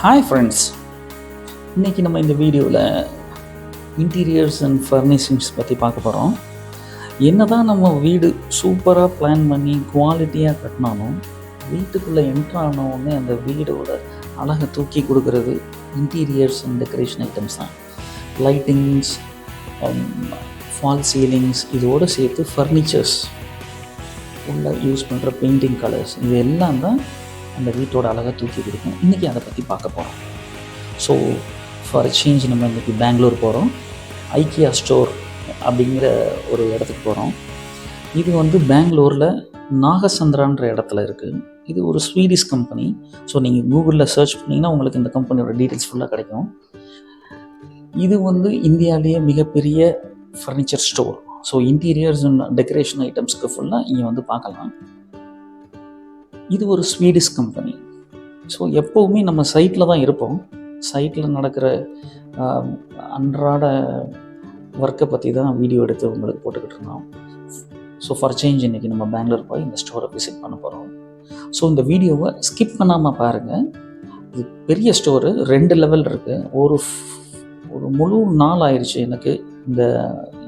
Hi friends, இன்றைக்கி நம்ம இந்த வீடியோவில் இன்டீரியர்ஸ் அண்ட் ஃபர்னிஷிங்ஸ் பற்றி பார்க்க போகிறோம். என்ன தான் நம்ம வீடு சூப்பராக பிளான் பண்ணி குவாலிட்டியாக கட்டினாலும் வீட்டுக்குள்ளே என்ட்ரானோடனே அந்த வீடோட அழகை தூக்கி கொடுக்கறது இன்டீரியர்ஸ் அண்ட் டெக்கரேஷன் ஐட்டம்ஸ் தான். லைட்டிங்ஸ், ஃபால் சீலிங்ஸ், இதோடு சேர்த்து ஃபர்னிச்சர்ஸ் உள்ள யூஸ் பண்ணுற பெயிண்டிங் கலர்ஸ், இது எல்லாம் தான் அந்த வீட்டோட அழகாக தூக்கி கொடுக்கும். இன்றைக்கி அதை பற்றி பார்க்க போகிறோம். ஸோ ஃபார் சேஞ்ச் நம்ம இன்றைக்கி பெங்களூர் போகிறோம். ஐக்கியா ஸ்டோர் அப்படிங்கிற ஒரு இடத்துக்கு போகிறோம். இது வந்து பெங்களூரில் நாகசந்திரான்ற இடத்துல இருக்குது. இது ஒரு ஸ்வீடிஷ் கம்பெனி. ஸோ நீங்கள் கூகுளில் சர்ச் பண்ணிங்கன்னா உங்களுக்கு இந்த கம்பெனியோட டீட்டெயில்ஸ் ஃபுல்லாக கிடைக்கும். இது வந்து இந்தியாவிலேயே மிகப்பெரிய furniture store. So interiors and decoration ஐட்டம்ஸ்க்கு ஃபுல்லாக இங்கே வந்து பார்க்கலாம். இது ஒரு ஸ்வீடிஷ் கம்பெனி. ஸோ எப்போவுமே நம்ம சைட்டில் தான் இருப்போம். சைட்டில் நடக்கிற அன்றாட ஒர்க்கை பற்றி தான் வீடியோ எடுத்து உங்களுக்கு போட்டுக்கிட்டு இருந்தோம். ஸோ ஃபார் சேஞ்ச் இன்றைக்கி நம்ம பெங்களூர் போய் இந்த ஸ்டோரை விசிட் பண்ண போகிறோம். ஸோ இந்த வீடியோவை ஸ்கிப் பண்ணாமல் பாருங்கள். இது பெரிய ஸ்டோரு, 2 லெவல் இருக்குது. ஒரு முழு நாள் ஆயிடுச்சு எனக்கு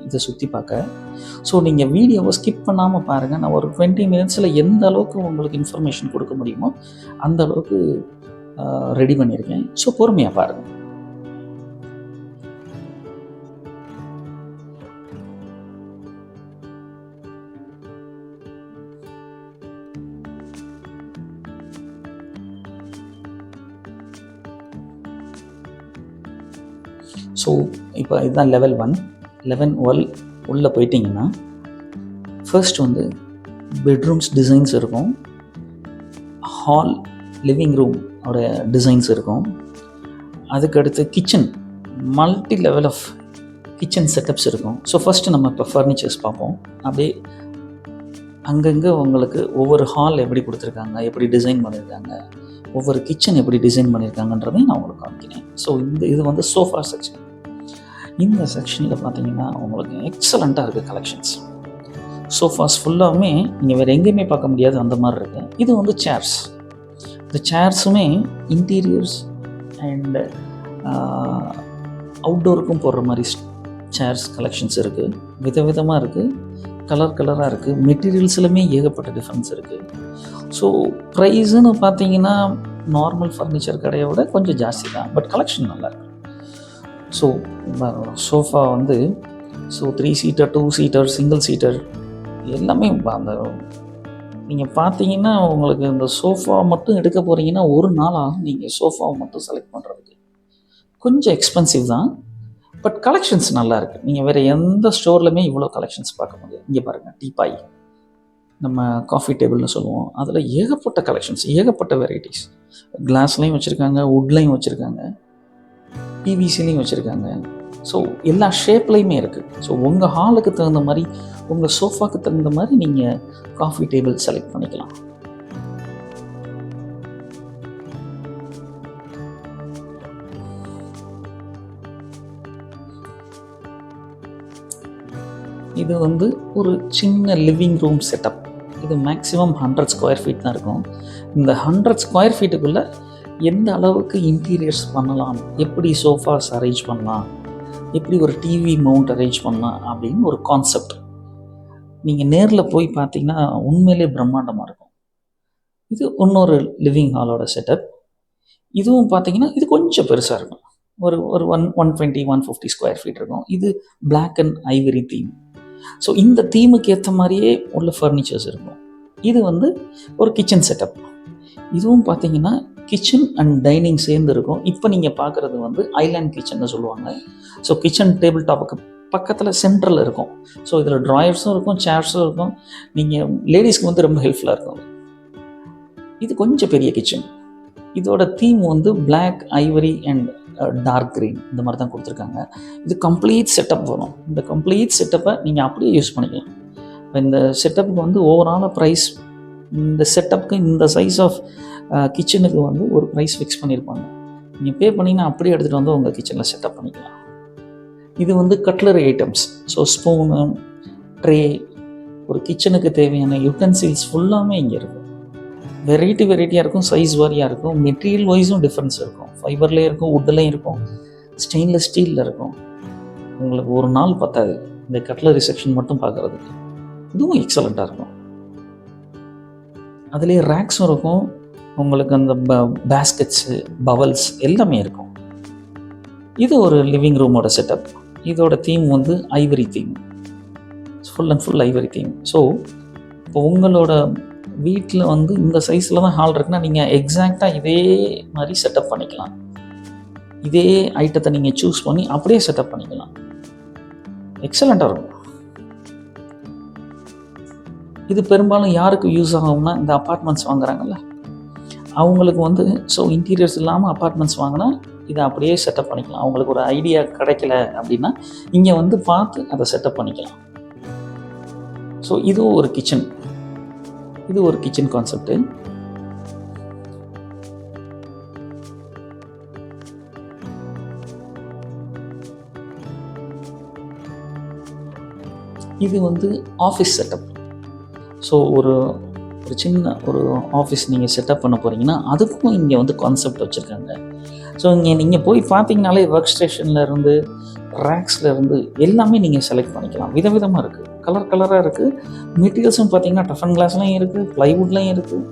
இதை சுற்றி பார்க்க. ஸோ நீங்கள் வீடியோவை ஸ்கிப் பண்ணாமல் பாருங்கள். நான் ஒரு 20 மினிட்ஸில் எந்த அளவுக்கு உங்களுக்கு இன்ஃபர்மேஷன் கொடுக்க முடியுமோ அந்த அளவுக்கு ரெடி பண்ணியிருக்கேன். ஸோ பொறுமையாக பாருங்கள். ஸோ இப்போ இதுதான் லெவல் 1. லெவல் உள்ளே போயிட்டிங்கன்னா ஃபர்ஸ்ட் வந்து பெட்ரூம்ஸ் டிசைன்ஸ் இருக்கும். ஹால், லிவிங் ரூம் ஓட டிசைன்ஸ் இருக்கும். அதுக்கடுத்து kitchen, multi level of kitchen setups இருக்கும். ஸோ ஃபஸ்ட்டு நம்ம இப்போ ஃபர்னிச்சர்ஸ் பார்ப்போம். அப்படியே அங்கங்கே உங்களுக்கு ஒவ்வொரு ஹால் எப்படி கொடுத்துருக்காங்க, எப்படி டிசைன் பண்ணியிருக்காங்க, ஒவ்வொரு கிச்சன் எப்படி டிசைன் பண்ணியிருக்காங்கன்றதையும் நான் உங்களுக்கு காமிக்கிறேன். ஸோ இது வந்து சோஃபா செக்ஷன். இந்த செக்ஷனில் பார்த்தீங்கன்னா உங்களுக்கு எக்ஸலண்ட்டாக இருக்குது கலெக்ஷன்ஸ். சோஃபாஸ் ஃபுல்லாகவே நீங்கள் வேறு எங்கேயுமே பார்க்க முடியாது, அந்த மாதிரி இருக்குது. இது வந்து சேர்ஸ். இந்த சேரஸுமே இன்டீரியர்ஸ் அண்ட் அவுட்டோருக்கும் போடுற மாதிரி சேர்ஸ் கலெக்ஷன்ஸ் இருக்குது. விதவிதமாக இருக்குது, கலராக இருக்குது. மெட்டீரியல்ஸ்லுமே ஏகப்பட்ட டிஃப்ரென்ஸ் இருக்குது. ஸோ ப்ரைஸுன்னு பார்த்தீங்கன்னா நார்மல் ஃபர்னிச்சர் கடையை விட கொஞ்சம் ஜாஸ்தி தான், பட் கலெக்ஷன் நல்லாயிருக்கு. ஸோ சோஃபா வந்து 3 சீட்டர், 2 சீட்டர், சிங்கிள் சீட்டர் எல்லாமே அந்த நீங்கள் பார்த்தீங்கன்னா உங்களுக்கு இந்த சோஃபா மட்டும் எடுக்க போகிறீங்கன்னா ஒரு நாள் ஆகும் நீங்கள் சோஃபாவை மட்டும் செலக்ட் பண்ணுறதுக்கு. கொஞ்சம் எக்ஸ்பென்சிவ் தான், பட் கலெக்ஷன்ஸ் நல்லாயிருக்கு. நீங்கள் வேறு எந்த ஸ்டோர்லையுமே இவ்வளோ கலெக்ஷன்ஸ் பார்க்க முடியாது. இங்கே பாருங்கள், டீபாய், நம்ம காஃபி டேபிள்னு சொல்லுவோம், அதில் ஏகப்பட்ட கலெக்ஷன்ஸ், ஏகப்பட்ட வெரைட்டிஸ். கிளாஸ்லேயும் வச்சுருக்காங்க, வுட்லேயும் வச்சுருக்காங்க, பிவிசிலையும் வச்சுருக்காங்க. ஸோ எல்லா ஷேப்லேயுமே இருக்குது. ஸோ உங்கள் ஹாலுக்கு தகுந்த மாதிரி, உங்கள் சோஃபாவுக்கு தகுந்த மாதிரி நீங்கள் காஃபி டேபிள் செலக்ட் பண்ணிக்கலாம். இது வந்து ஒரு சின்ன லிவிங் ரூம் செட்டப். இது மேக்ஸிமம் 100 ஸ்கொயர் ஃபீட் தான் இருக்கும். இந்த 100 ஸ்கொயர் ஃபீட்டுக்குள்ளே எந்த அளவுக்கு இன்டீரியர்ஸ் பண்ணலாம், எப்படி சோஃபாஸ் அரேஞ்ச் பண்ணலாம், எப்படி ஒரு டிவி மவுண்ட் அரேஞ்ச் பண்ணலாம் அப்படின்னு ஒரு கான்செப்ட். நீங்கள் நேரில் போய் பார்த்தீங்கன்னா உண்மையிலே பிரம்மாண்டமாக இருக்கும். இது இன்னொரு லிவிங் ஹாலோட செட்டப். இதுவும் பார்த்தீங்கன்னா இது கொஞ்சம் பெருசாக இருக்கும். ஒரு 120-150 ஸ்கொயர் ஃபீட் இருக்கும். இது black and ivory theme. So இந்த தீமுக்கு ஏற்ற மாதிரியே உள்ள ஃபர்னிச்சர்ஸ் இருக்கும். இது வந்து ஒரு கிச்சன் செட்டப். இதுவும் பார்த்தீங்கன்னா கிச்சன் அண்ட் டைனிங் சேர்ந்து இருக்கும். இப்போ நீங்கள் பார்க்குறது வந்து ஐலாண்ட் கிச்சன்னு சொல்லுவாங்க. ஸோ கிச்சன் டேபிள் டாப்புக்கு பக்கத்தில் சென்டரில் இருக்கும். ஸோ இதில் ட்ராயர்ஸும் இருக்கும், சேர்ஸும் இருக்கும். நீங்கள் லேடிஸ்க்கு வந்து ரொம்ப ஹெல்ப்ஃபுல்லாக இருக்கும். இது கொஞ்சம் பெரிய கிச்சன். இதோட தீம் வந்து black, ivory and dark green, இந்த மாதிரி தான் கொடுத்துருக்காங்க. இது கம்ப்ளீட் செட்டப் வரும். இந்த கம்ப்ளீட் செட்டப்பை நீங்கள் அப்படியே யூஸ் பண்ணிக்கலாம். இப்போ இந்த செட்டப்புக்கு வந்து ஓவராலாக ப்ரைஸ், இந்த செட்டப்புக்கு இந்த சைஸ் ஆஃப் கிச்சனுக்கு வந்து ஒரு ப்ரைஸ் ஃபிக்ஸ் பண்ணியிருப்பாங்க. நீங்கள் பே பண்ணிங்கன்னா அப்படியே எடுத்துகிட்டு வந்து உங்கள் கிச்சனில் செட்டப் பண்ணிக்கலாம். இது வந்து cutlery items. So spoon, tray, ஒரு கிச்சனுக்கு தேவையான யுட்டென்சில்ஸ் ஃபுல்லாமே இங்கே இருக்கும். வெரைட்டியாக இருக்கும், சைஸ் வாரியாக இருக்கும், மெட்டீரியல் வைஸும் டிஃப்ரென்ஸ் இருக்கும். ஃபைபர்லேயும் இருக்கும், வுட்லேயும் இருக்கும், ஸ்டெயின்லெஸ் ஸ்டீலில் இருக்கும். உங்களுக்கு ஒரு நாள் பத்தாது இந்த கட்லரி செக்ஷன் மட்டும் பார்க்குறதுக்கு. இதுவும் எக்ஸலண்ட்டாக இருக்கும். அதுலேயே ரேக்ஸும் இருக்கும், உங்களுக்கு அந்த பேஸ்கெட்ஸு, பவல்ஸ் எல்லாமே இருக்கும். இது ஒரு லிவிங் ரூமோட செட்டப். இதோட தீம் வந்து Ivory theme, full and full Ivory theme. So இப்போ உங்களோட வீட்டில் வந்து இந்த சைஸில் தான் ஹால் இருக்குன்னா நீங்கள் எக்ஸாக்டாக இதே மாதிரி செட்டப் பண்ணிக்கலாம். இதே ஐட்டத்தை நீங்கள் சூஸ் பண்ணி அப்படியே செட்டப் பண்ணிக்கலாம். எக்ஸலண்ட்டாக இருக்கும். இது பெரும்பாலும் யாருக்கு யூஸ் ஆகும்னா இந்த அப்பார்ட்மெண்ட்ஸ் வாங்குறாங்கல்ல அவங்களுக்கு வந்து. ஸோ இன்டீரியர்ஸ் இல்லாமல் அப்பார்ட்மெண்ட்ஸ் வாங்கினா இதை அப்படியே செட்டப் பண்ணிக்கலாம். அவங்களுக்கு ஒரு ஐடியா கிடைக்கல அப்படின்னா இங்கே வந்து பார்த்து அதை செட்டப் பண்ணிக்கலாம். ஸோ இதுவும் ஒரு கிச்சன், இது ஒரு கிச்சன் கான்செப்ட். இது வந்து ஆஃபீஸ் செட்டப். ஸோ ஒரு சின்ன ஒரு ஆஃபீஸ் நீங்கள் செட்டப் பண்ண போகிறீங்கன்னா அதுக்கும் இங்கே வந்து கான்செப்ட் வச்சுருக்காங்க. ஸோ இங்கே நீங்கள் போய் பார்த்தீங்கனாலே ஒர்க் ஸ்டேஷன்லேருந்து ரேக்ஸ்லேருந்து எல்லாமே நீங்கள் செலக்ட் பண்ணிக்கலாம். விதவிதமாக இருக்குது, கலராக இருக்குது. மெட்டீரியல்ஸும் பார்த்தீங்கன்னா டஃபன் கிளாஸ்லையும் இருக்குது, ப்ளைவுட்லையும் இருக்குது,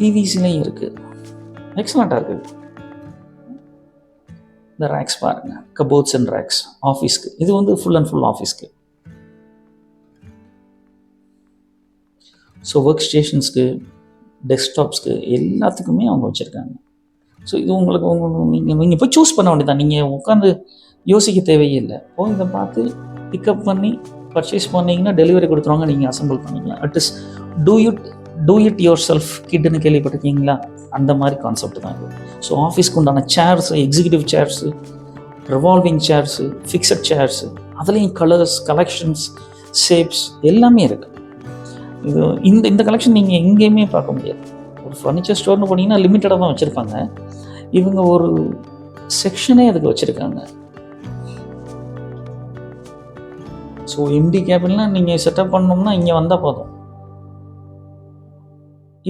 பிவிசிலையும் இருக்குது. எக்ஸலண்ட்டாக இருக்குது. இந்த ரேக்ஸ் பாருங்கள், கபோர்ட்ஸ் அண்ட் ரேக்ஸ் ஆஃபீஸ்க்கு. இது வந்து ஃபுல் அண்ட் ஃபுல் ஆஃபீஸ்க்கு. ஸோ ஒர்க் ஸ்டேஷன்ஸ்க்கு, டெஸ்க்டாப்ஸ்க்கு எல்லாத்துக்குமே அவங்க வச்சுருக்காங்க. ஸோ இது உங்களுக்கு நீங்கள் போய் சூஸ் பண்ண வேண்டியதான். நீங்கள் உட்காந்து யோசிக்க தேவையே இல்லை. போய் இதை பார்த்து பிக்கப் பண்ணி பர்ச்சேஸ் பண்ணிங்கன்னா டெலிவரி கொடுத்துருவாங்க, நீங்கள் அசம்பிள் பண்ணிக்கலாம். At least do it yourself கிட்னு கேள்விப்பட்டிருக்கீங்களா? அந்த மாதிரி கான்செப்ட் தான் இது. ஸோ ஆஃபீஸ்க்கு உண்டான chairs, executive chairs, revolving chairs, fixed chairs, அதுலேயும் கலர்ஸ், கலெக்ஷன்ஸ், ஷேப்ஸ் எல்லாமே இருக்குது. இது இந்த கலெக்ஷன் நீங்கள் எங்கேயுமே பார்க்க முடியாது. ஒரு ஃபர்னிச்சர் ஸ்டோர்னு போனீங்கன்னா லிமிட்டடாக தான் வச்சுருப்பாங்க. இவங்க ஒரு செக்ஷனே அதுக்கு வச்சுருக்காங்க. ஸோ எம்டி கேபின்லாம் நீங்கள் செட்டப் பண்ணோம்னா இங்கே வந்தால் போதும்.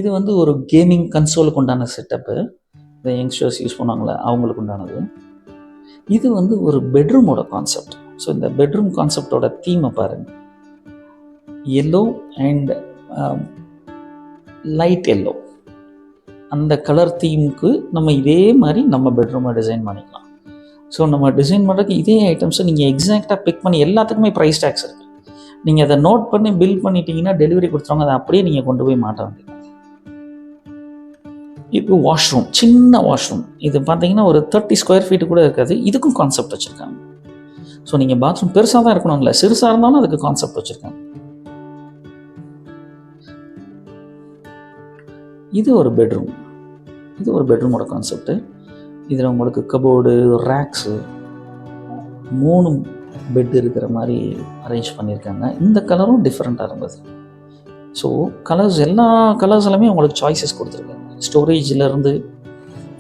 இது வந்து ஒரு கேமிங் கன்சோலுக்கு உண்டான செட்டப்பு. இந்த யங்ஸ்டர்ஸ் யூஸ் பண்ணுவாங்களே அவங்களுக்கு உண்டானது. இது வந்து ஒரு பெட்ரூமோட கான்செப்ட். ஸோ இந்த பெட்ரூம் கான்செப்டோட தீமை பாருங்கள். எல்லோ அண்ட் லைட் எல்லோ, அந்த கலர் தீமுக்கு நம்ம இதே மாதிரி நம்ம பெட்ரூமை டிசைன் பண்ணிக்கலாம். ஸோ நம்ம டிசைன் பண்ணுறதுக்கு இதே ஐட்டம்ஸை நீங்கள் எக்ஸாக்டாக பிக் பண்ணி, எல்லாத்துக்குமே ப்ரைஸ் டேக்ஸ் இருக்குது. நீங்கள் அதை நோட் பண்ணி பில் பண்ணிட்டீங்கன்னா டெலிவரி கொடுத்துருவாங்க. அதை அப்படியே நீங்கள் கொண்டு போய் மாட்ட வேண்டியது. இப்போ வாஷ்ரூம், சின்ன வாஷ்ரூம். இது பார்த்தீங்கன்னா ஒரு 30 ஸ்கொயர் ஃபீட்டு கூட இருக்காது. இதுக்கும் கான்செப்ட் வச்சுருக்காங்க. ஸோ நீங்கள் பாத்ரூம் பெருசாக தான் இருக்கணும் இல்லை, சிறுசாக இருந்தாலும் அதுக்கு கான்செப்ட் வச்சுருக்காங்க. இது ஒரு பெட்ரூம், இது ஒரு பெட்ரூமோட கான்செப்ட்டு. இதில் உங்களுக்கு கபோர்டு, ரேக்ஸு, 3 பெட் இருக்கிற மாதிரி அரேஞ்ச் பண்ணியிருக்காங்க. இந்த கலரும் டிஃப்ரெண்ட்டாக இருந்தது. ஸோ கலர்ஸ், எல்லா கலர்ஸ் எல்லாமே உங்களுக்கு சாய்ஸஸ் கொடுத்துருக்காங்க. ஸ்டோரேஜிலேருந்து,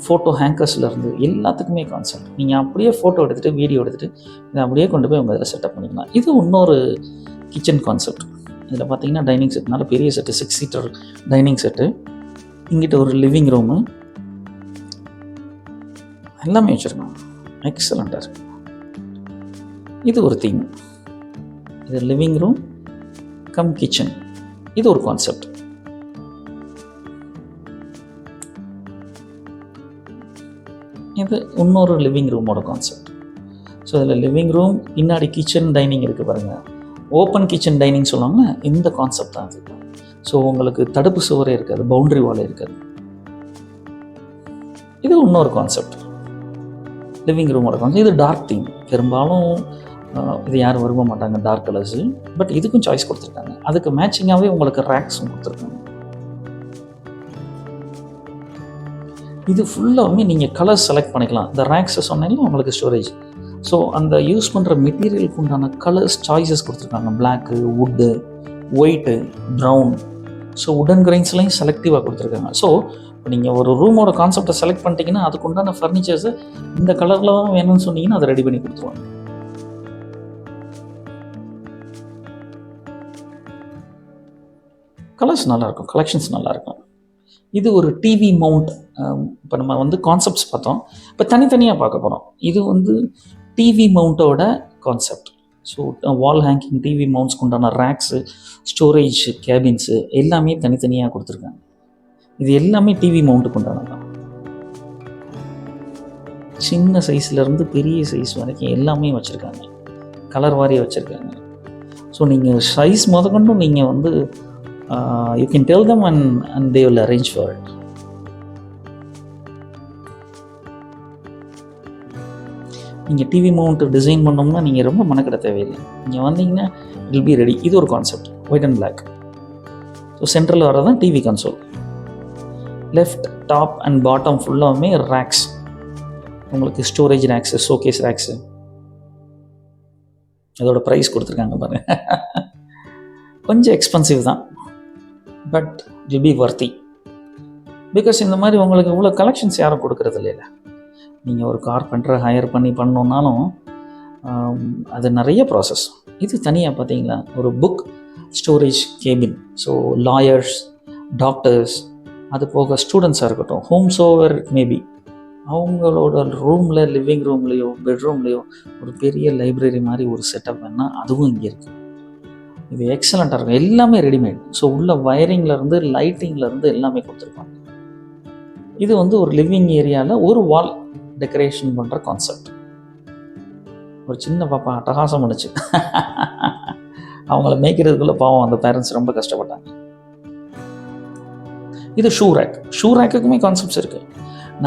ஃபோட்டோ ஹேங்கர்ஸ்லேருந்து எல்லாத்துக்குமே கான்செப்ட். நீங்கள் அப்படியே ஃபோட்டோ எடுத்துகிட்டு, வீடியோ எடுத்துகிட்டு இதை அப்படியே கொண்டு போய் உங்கள் இதில் செட்டப் பண்ணிக்கலாம். இது இன்னொரு கிச்சன் கான்செப்ட். இதில் பார்த்தீங்கன்னா டைனிங் செட், நல்ல பெரிய செட்டு, 6 சீட்டர் டைனிங் செட்டு. இங்கிட்ட ஒரு லிவிங் ரூமு, எல்லாமே வச்சுருக்கோம். எக்ஸலண்ட்டாக இருக்கு. இது ஒரு தீம். இது லிவிங் ரூம் கம் கிச்சன். இது ஒரு கான்செப்ட். இது இன்னொரு லிவிங் ரூமோட கான்செப்ட். ஸோ இதில் லிவிங் ரூம், பின்னாடி கிச்சன், டைனிங் இருக்குது பாருங்கள். ஓப்பன் கிச்சன் டைனிங் சொல்லுவாங்க. இந்த கான்செப்ட் தான் அது. ஸோ உங்களுக்கு தடுப்பு சுவரே இருக்காது, பவுண்டரி வாலே இருக்காது. இது இன்னொரு கான்செப்ட், லிவிங் ரூமோட கான்செப்ட். இது டார்க் தீம். பெரும்பாலும் இது யாரும் விரும்ப மாட்டாங்க டார்க் கலர்ஸு. பட் இதுக்கும் சாய்ஸ் கொடுத்துருக்காங்க. அதுக்கு மேட்சிங்காகவே உங்களுக்கு ரேக்ஸும் கொடுத்துருக்காங்க. இது ஃபுல்லாகவே நீங்கள் கலர்ஸ் செலக்ட் பண்ணிக்கலாம். இந்த ரேக்ஸை சொன்னீங்கன்னா உங்களுக்கு ஸ்டோரேஜ். ஸோ அந்த யூஸ் பண்ணுற மெட்டீரியலுக்கு உண்டான கலர்ஸ் சாய்ஸஸ் கொடுத்துருக்காங்க. Black, wood, white, brown. So உடன் கிரைன்ஸ்லையும் செலக்டிவாக கொடுத்துருக்காங்க. ஸோ இப்போ நீங்கள் ஒரு ரூமோட கான்செப்டை செலக்ட் பண்ணிட்டீங்கன்னா அதுக்கு உண்டான ஃபர்னிச்சர்ஸை இந்த கலரில் தான் வேணும்னு சொன்னீங்கன்னா அதை ரெடி பண்ணி கொடுத்துருவாங்க. கலர்ஸ் நல்லாயிருக்கும், கலெக்ஷன்ஸ் நல்லாயிருக்கும். இது ஒரு டிவி மவுண்ட். இப்போ நம்ம வந்து கான்செப்ட்ஸ் பார்த்தோம், இப்போ தனித்தனியாக பார்க்க போகிறோம். இது வந்து டிவி மவுண்ட்டோட concept. So wall hanging TV மவுண்ட்ஸ்க்கு உண்டான ரேக்ஸு, ஸ்டோரேஜ் கேபின்ஸு எல்லாமே தனித்தனியாக கொடுத்துருக்காங்க. இது எல்லாமே டிவி மவுண்ட்டுக்கு உண்டானதான். சின்ன சைஸ்லேருந்து பெரிய சைஸ் வரைக்கும் எல்லாமே வச்சுருக்காங்க, கலர் வாரியாக வச்சுருக்காங்க. ஸோ நீங்கள் சைஸ் முதற்கொண்டும் நீங்கள் வந்து you can tell them and they will arrange for it. நீங்கள் டிவி மவுண்ட் டிசைன் பண்ணோம்னா நீங்கள் ரொம்ப மெனக்கிட தேவையில்லை. நீங்கள் வந்தீங்கன்னா இட் வில் பி ரெடி. இது ஒரு concept, white and black. So சென்ட்ரலில் வரதான் TV console. Left top and bottom ஃபுல்லாகவுமே ரேக்ஸ், உங்களுக்கு ஸ்டோரேஜ் ரேக்ஸு, ஷோகேஸ் ரேக்ஸு. அதோட ப்ரைஸ் கொடுத்துருக்காங்க பாருங்கள். கொஞ்சம் எக்ஸ்பென்சிவ் தான், but will be worthy. Because இந்த மாதிரி உங்களுக்கு இவ்வளோ கலெக்ஷன்ஸ் யாரும் கொடுக்கறது இல்லைல்ல. நீங்கள் ஒரு கார்பெண்டரை ஹையர் பண்ணி பண்ணணுன்னாலும் அது நிறைய ப்ராசஸ். இது தனியாக பார்த்தீங்களா, ஒரு book storage cabin. So lawyers, doctors, அது போக ஸ்டூடெண்ட்ஸாக இருக்கட்டும், ஹோம்ஸ் ஓவர் மேபி அவங்களோட ரூமில், லிவிங் ரூம்லேயோ பெட்ரூம்லேயோ ஒரு பெரிய லைப்ரரி மாதிரி ஒரு செட்டப் வேணால் அதுவும் இங்கே இருக்குது. இது எக்ஸலண்ட்டாக இருக்கும். எல்லாமே ரெடிமேட். ஸோ உள்ள வயரிங்லேருந்து லைட்டிங்லேருந்து எல்லாமே கொடுத்துருப்பாங்க. இது வந்து ஒரு லிவிங் ஏரியாவில் ஒரு வால் டெக்கரேஷன் பண்ணுற கான்செப்ட். ஒரு சின்ன பாப்பா அட்டகாசம் பண்ணுச்சு. அவங்கள மேய்க்கிறதுக்குள்ள பாவம் அந்த பேரண்ட்ஸ் ரொம்ப கஷ்டப்பட்டாங்க. இது ஷூ ரேக். ஷூ ரேக்குக்குமே கான்செப்ட்ஸ் இருக்குது,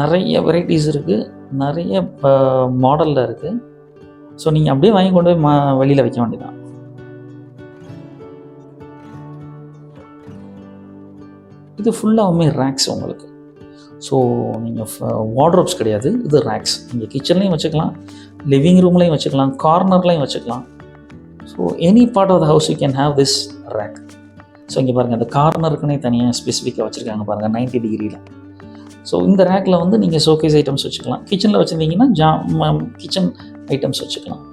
நிறைய வெரைட்டிஸ் இருக்குது, நிறைய மாடலில் இருக்குது. ஸோ நீங்கள் அப்படியே வாங்கி கொண்டு போய் வெளியில் வைக்க வேண்டியதான். இது ஃபுல்லாகவுமே ரேக்ஸ் உங்களுக்கு. ஸோ நீங்கள் வார்ட்ரோப்ஸ் கிடையாது, இது ரேக்ஸ். நீங்கள் கிச்சன்லேயும் வச்சுக்கலாம், லிவிங் ரூம்லேயும் வச்சுக்கலாம், கார்னர்லையும் வச்சுக்கலாம். So any part of the house you can have this rack. So இங்கே பாருங்கள், அந்த கார்னருக்குன்னே தனியாக ஸ்பெசிஃபிக்காக வச்சுருக்காங்க பாருங்கள், 90 டிகிரியில். ஸோ இந்த ரேக்கில் வந்து நீங்கள் ஷோகேஸ் ஐட்டம்ஸ் வச்சுக்கலாம். கிச்சனில் வச்சுருந்தீங்கன்னா கிச்சன் ஐட்டம்ஸ் வச்சுக்கலாம்.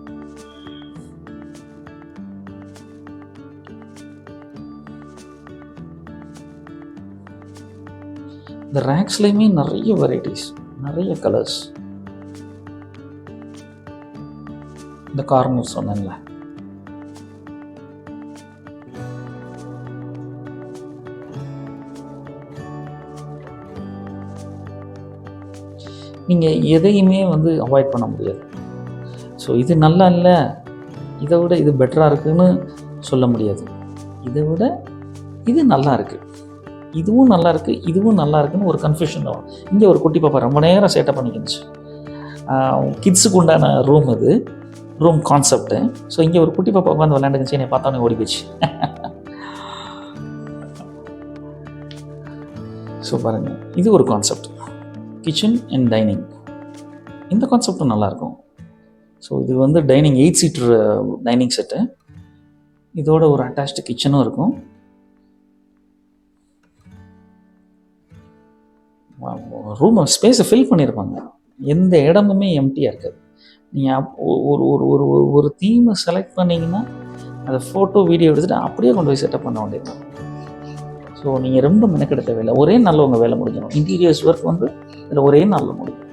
இந்த ரேக்ஸ்லேயுமே நிறைய வெரைட்டிஸ், நிறைய கலர்ஸ். இந்த கார்னர் சொன்னேன்ல, நீங்கள் எதையுமே வந்து அவாய்ட் பண்ண முடியாது. ஸோ இது நல்லா இல்லை, இதை விட இது பெட்டராக இருக்குதுன்னு சொல்ல முடியாது. இதை விட இது நல்லா இருக்குது, இதுவும் நல்லா இருக்குது, இதுவும் நல்லா இருக்குன்னு ஒரு கன்ஃபியூஷன் வரும். இங்கே ஒரு குட்டி பாப்பா ரொம்ப நேரம் சேட்டை பண்ணிக்கிச்சு. கிட்ஸுக்கு உண்டான ரூம் இது, ரூம் கான்செப்ட்டு. ஸோ இங்கே ஒரு குட்டி பாப்பா உட்காந்து விளையாண்டுக்கிச்சு, என்னை பார்த்தோன்னே ஓடி போச்சு. ஸோ பாருங்கள், இது ஒரு கான்செப்ட், கிச்சன் அண்ட் டைனிங். இந்த கான்செப்டும் நல்லாயிருக்கும். ஸோ இது வந்து டைனிங் 8 சீட்டர் டைனிங் செட்டு. இதோட ஒரு அட்டாச்டு கிச்சனும் இருக்கும். ரூம் ஸ்பேஸை ஃபில் பண்ணியிருப்பாங்க, எந்த இடமுமே எம்டியாக இருக்காது. நீங்கள் ஒரு ஒரு ஒரு ஒரு தீமை செலக்ட் பண்ணிங்கன்னா அதை ஃபோட்டோ வீடியோ எடுத்துகிட்டு அப்படியே கொண்டு போய் செட்டப் பண்ண வேண்டியது. ஸோ நீங்கள் ரொம்ப மெனக்கெட தேவையில்லை, ஒரே நாளில் உங்கள் வேலை முடிஞ்சிடும். இன்டீரியர்ஸ் ஒர்க் வந்து இதில் ஒரே நாளில் முடியும்.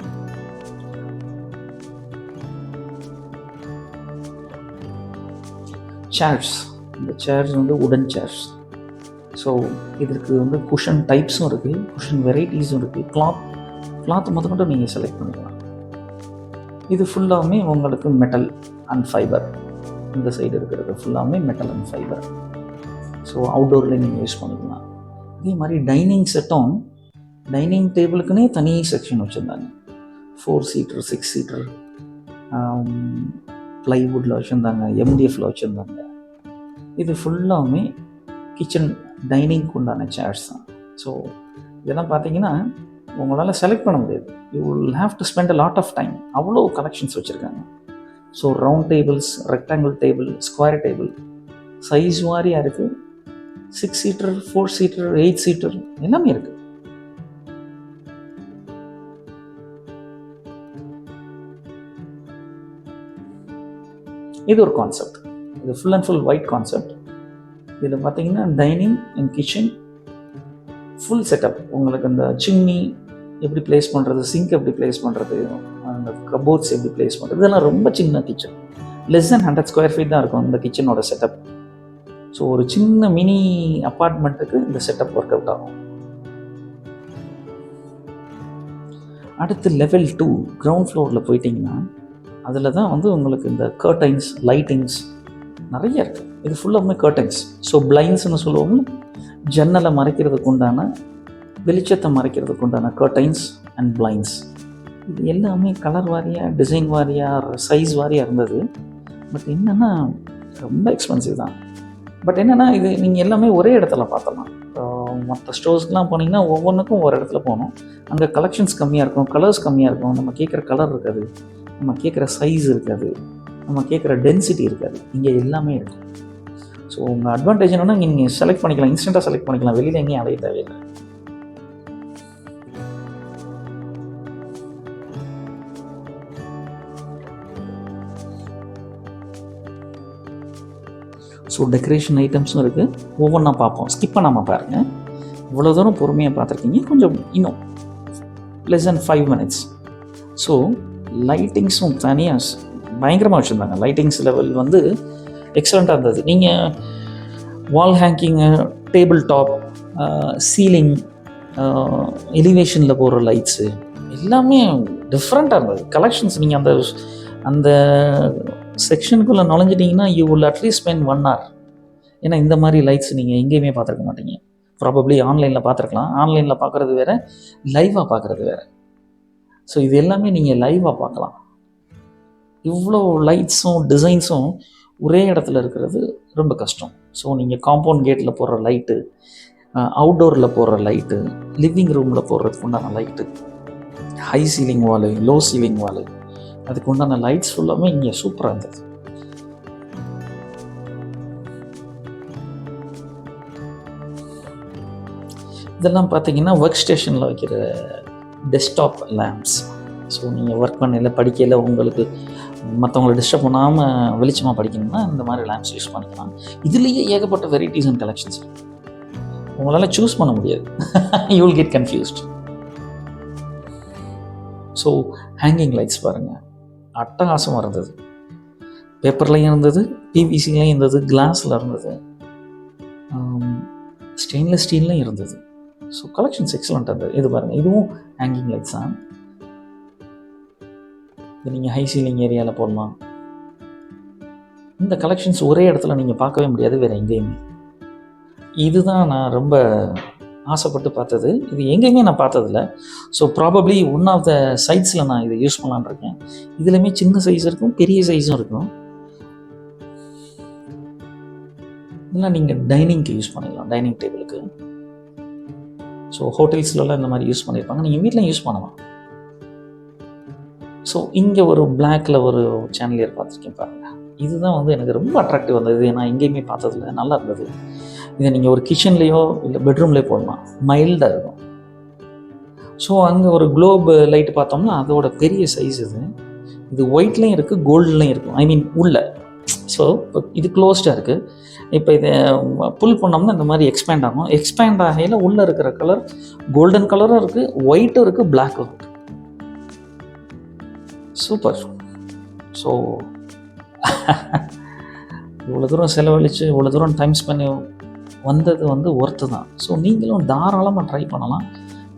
சேர்ஸ், இந்த சேர்ஸ் வந்து உடன் சேர்ஸ். ஸோ இதற்கு வந்து குஷன் டைப்ஸும் இருக்குது, குஷன் வெரைட்டிஸும் இருக்குது, கிளாத் முதற்கொண்டு நீங்கள் செலக்ட் பண்ணிக்கலாம். இது ஃபுல்லாகவுமே உங்களுக்கு மெட்டல் அண்ட் ஃபைபர். இந்த சைடு இருக்கிறது ஃபுல்லாகவுமே மெட்டல் அண்ட் ஃபைபர். ஸோ அவுட்டோரில் நீங்கள் யூஸ் பண்ணிக்கலாம். இதே மாதிரி டைனிங் செட்டும், டைனிங் டேபிளுக்குன்னே தனி செக்ஷன் வச்சுருந்தாங்க. 4 சீட்டர் 6 சீட்டர் ப்ளைவுட்டில் வச்சுருந்தாங்க, எம்டிஎஃப்பில் வச்சுருந்தாங்க. இது ஃபுல்லாகவுமே கிச்சன் டைனிங்க்கு உண்டான சேர்ஸ் தான். ஸோ இதெல்லாம் பார்த்தீங்கன்னா உங்களால் செலக்ட் பண்ண முடியாது. You will have to spend a lot of time. அவ்வளோ கலெக்ஷன்ஸ் வச்சுருக்காங்க. So round tables, rectangle table, square table, size வாரியாக இருக்குது. 6 சீட்டர் 4 சீட்டர் 8 சீட்டர் எல்லாமே இருக்குது. இது ஒரு கான்செப்ட். இது full and full white concept. இதில் பார்த்தீங்கன்னா dining and kitchen full setup. உங்களுக்கு அந்த சிம்னி எப்படி ப்ளேஸ் பண்ணுறது, சிங்க் எப்படி ப்ளேஸ் பண்ணுறது, அந்த கபோர்ட்ஸ் எப்படி ப்ளேஸ் பண்ணுறது, இதெல்லாம் ரொம்ப சின்ன kitchen. Less then 100 square feet தான் இருக்கும் இந்த கிச்சனோட செட்டப். ஸோ ஒரு சின்ன மினி அப்பார்ட்மெண்ட்டுக்கு இந்த செட்டப் ஒர்க் அவுட் ஆகும். அடுத்து லெவல் 2 கிரவுண்ட் ஃப்ளோரில் போயிட்டிங்கன்னா அதில் தான் வந்து உங்களுக்கு இந்த கர்டைன்ஸ், லைட்டிங்ஸ் நிறைய இருக்குது. இது ஃபுல்லாகவே கர்டைன்ஸ். ஸோ பிளைண்ட்ஸ்னு சொல்லுவோம், ஜன்னலை மறைக்கிறதுக்கு உண்டான, வெளிச்சத்தை மறைக்கிறதுக்கு உண்டான கர்டைன்ஸ் அண்ட் பிளைண்ட்ஸ். இது எல்லாமே கலர் வாரியாக, டிசைன் வாரியாக, சைஸ் வாரியாக இருந்தது. பட் என்னென்னா ரொம்ப எக்ஸ்பென்சிவ் தான். பட் என்னென்னா இது நீங்கள் எல்லாமே ஒரே இடத்துல பார்த்தலாம். மற்ற ஸ்டோர்ஸ்க்கெலாம் போனீங்கன்னா ஒவ்வொன்றுக்கும் ஒரு இடத்துல போகணும். அங்கே கலெக்ஷன்ஸ் கம்மியாக இருக்கும், கலர்ஸ் கம்மியாக இருக்கும், நம்ம கேட்குற கலர் இருக்காது, நம்ம கேட்குற சைஸ் இருக்காது, நம்ம கேட்குற டென்சிட்டி இருக்காது. இங்கே எல்லாமே இருக்குது. ஸோ உங்கள் அட்வான்டேஜ் என்னென்னா நீங்கள் செலக்ட் பண்ணிக்கலாம், இன்ஸ்டண்ட்டாக செலக்ட் பண்ணிக்கலாம், வெளியில் எங்கேயும் அலைய தேவையில்லை. ஸோ டெக்கரேஷன் ஐட்டம்ஸும் இருக்குது. ஒவ்வொன்றா பார்ப்போம், ஸ்கிப் பண்ணாமல் பாருங்கள். இவ்வளோ தூரம் பொறுமையாக பார்த்துருக்கீங்க, கொஞ்சம் இன்னும் லெஸ் தென் 5 minutes. ஸோ லைட்டிங்ஸும் தனியாக பயங்கரமாக வச்சுருந்தாங்க. லைட்டிங்ஸ் லெவல் வந்து எக்ஸலண்ட்டாக இருந்தது. நீங்கள் wall hanging, table top, ceiling, எலிவேஷனில் போடுற லைட்ஸு எல்லாமே டிஃப்ரெண்ட்டாக இருந்தது. கலெக்ஷன்ஸ் நீங்கள் அந்த செக்ஷனுக்குள்ளே நுழைஞ்சிட்டிங்கன்னா you will at least spend 1 hour. ஏன்னா இந்த மாதிரி லைட்ஸ் நீங்கள் எங்கேயுமே பார்த்துருக்க மாட்டீங்க. ப்ராபப்ளி ஆன்லைனில் பார்த்துருக்கலாம். ஆன்லைனில் பார்க்குறது வேறு, லைவாக பார்க்குறது வேறு. ஸோ இது எல்லாமே நீங்கள் லைவாக பார்க்கலாம். இவ்வளோ லைட்ஸும் டிசைன்ஸும் ஒரே இடத்துல இருக்கிறது ரொம்ப கஷ்டம். ஸோ நீங்கள் காம்பவுண்ட் கேட்டில் போடுற லைட்டு, அவுட்டோரில் போடுற லைட்டு, லிவிங் ரூமில் போடுறதுக்கு உண்டான லைட்டு, ஹை சீலிங் வாலு, லோ சீலிங் வாலு, அதுக்கு உண்டான லைட்ஸ் ஃபுல்லாமே இங்கே சூப்பராக இருந்தது. இதெல்லாம் பார்த்தீங்கன்னா ஒர்க் ஸ்டேஷனில் வைக்கிற டெஸ்க்டாப் லேம்ப்ஸ். ஸோ நீங்கள் ஒர்க் பண்ணல, படிக்கல, உங்களுக்கு மற்றவங்களை டிஸ்டர்ப் பண்ணாமல் வெளிச்சமாக படிக்கணும்னா இந்த மாதிரி லேம்ப்ஸ் யூஸ் பண்ணிக்கலாம். இதுலேயே ஏகப்பட்ட வெரைட்டிஸ் அண்ட் கலெக்ஷன்ஸ் இருக்குது. உங்களால் சூஸ் பண்ண முடியாது. You will get confused. So hanging lights பாருங்கள், அட்டகாசமாக இருந்தது. பேப்பர்லேயும் இருந்தது, பிவிசிலையும் இருந்தது, கிளாஸில் இருந்தது, ஸ்டெயின்லெஸ் ஸ்டீல்லையும் இருந்தது. ஸோ கலெக்ஷன்ஸ் எக்ஸலண்ட்டாக இருந்தது. இது பாருங்கள், இதுவும் ஹேங்கிங் லைட்ஸ் தான். இது நீங்கள் ஹை சீலிங் ஏரியாவில் போடலாம். இந்த கலெக்ஷன்ஸ் ஒரே இடத்துல நீங்கள் பார்க்கவே முடியாது வேறு எங்கேயுமே. இதுதான் நான் ரொம்ப ஆசைப்பட்டு பார்த்தது. இது எங்கேயுமே நான் பார்த்ததில்ல. So probably one of the சைட்ஸில் நான் இதை யூஸ் பண்ணலான்னு இருக்கேன். இதுலையுமே சின்ன சைஸ் இருக்கும், பெரிய சைஸும் இருக்கும். இதெல்லாம் நீங்கள் டைனிங்க்கு யூஸ் பண்ணிடலாம், டைனிங் டேபிளுக்கு. ஸோ ஹோட்டல்ஸ்லலாம் இந்த மாதிரி யூஸ் பண்ணியிருப்பாங்க, நீங்கள் வீட்டில் யூஸ் பண்ணலாம். ஸோ இங்கே ஒரு பிளாக்கில் ஒரு சேனலியர் பார்த்துருக்கேன் பாருங்கள். இதுதான் வந்து எனக்கு ரொம்ப அட்ராக்டிவ் வந்தது. நான் எங்கேயுமே பார்த்ததில்ல, நல்லா இருந்தது. இதை நீங்கள் ஒரு கிச்சன்லேயோ இல்லை பெட்ரூம்லேயோ போடலாம், மைல்டாக இருக்கும். ஸோ அங்கே ஒரு குளோப் லைட்டு பார்த்தோம்னா அதோட பெரிய சைஸ் இது. இது ஒயிட்லேயும் இருக்குது, கோல்டுலேயும் இருக்கும். ஐ மீன் உள்ள. ஸோ இப்போ இது க்ளோஸ்டாக இருக்குது. இப்போ இதை புல் பண்ணோம்னா இந்த மாதிரி எக்ஸ்பேண்ட் ஆகும். எக்ஸ்பேண்ட் ஆகையில் உள்ளே இருக்கிற கலர் கோல்டன் கலரும் இருக்குது, ஒயிட்டும் இருக்குது, பிளாக்கும் இருக்குது. சூப்பர். ஸோ இவ்வளோ தூரம் செலவழித்து இவ்வளோ தூரம் டைம் ஸ்பெண்ட் வந்தது வந்து ஒர்த்து தான். ஸோ நீங்களும் தாராளமாக ட்ரை பண்ணலாம்.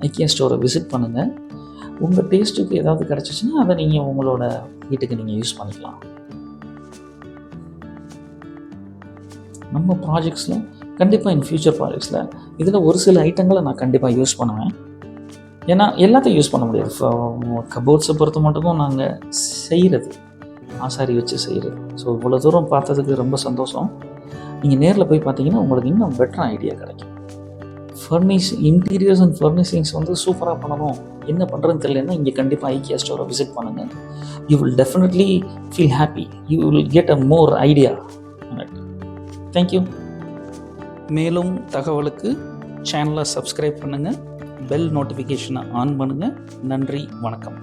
ஐக்கியா ஸ்டோரை விசிட் பண்ணுங்கள். உங்கள் டேஸ்ட்டுக்கு ஏதாவது கிடச்சிச்சின்னா அதை நீங்கள் உங்களோட வீட்டுக்கு நீங்கள் யூஸ் பண்ணிக்கலாம். நம்ம ப்ராஜெக்ட்ஸில் கண்டிப்பாக இன் ஃப்யூச்சர் ப்ராஜெக்ட்ஸில் இதில் ஒரு சில ஐட்டங்களை நான் கண்டிப்பாக யூஸ் பண்ணுவேன். ஏன்னா எல்லாத்தையும் யூஸ் பண்ண முடியாது. கபோர்ட்ஸை பொறுத்த மட்டும் நாங்கள் செய்கிறது, ஆசாரி வச்சு செய்கிறது. ஸோ இவ்வளோ தூரம் பார்த்ததுக்கு ரொம்ப சந்தோஷம். நீங்கள் நேரில் போய் பார்த்தீங்கன்னா உங்களுக்கு இன்னும் பெட்டர் ஐடியா கிடைக்கும். இன்டீரியர்ஸ் அண்ட் ஃபர்னிஷிங்ஸ் வந்து சூப்பராக பண்ணணும், என்ன பண்ணுறதுன்னு தெரியலன்னா இங்கே கண்டிப்பாக ஐக்கியா ஸ்டோரை விசிட் பண்ணுங்கள். You will definitely feel happy. You will get a more idea. Thank you. மேலும் தகவலுக்கு சேனலை சப்ஸ்கிரைப் பண்ணுங்கள், பெல் நோட்டிஃபிகேஷனை ஆன் பண்ணுங்கள். நன்றி, வணக்கம்.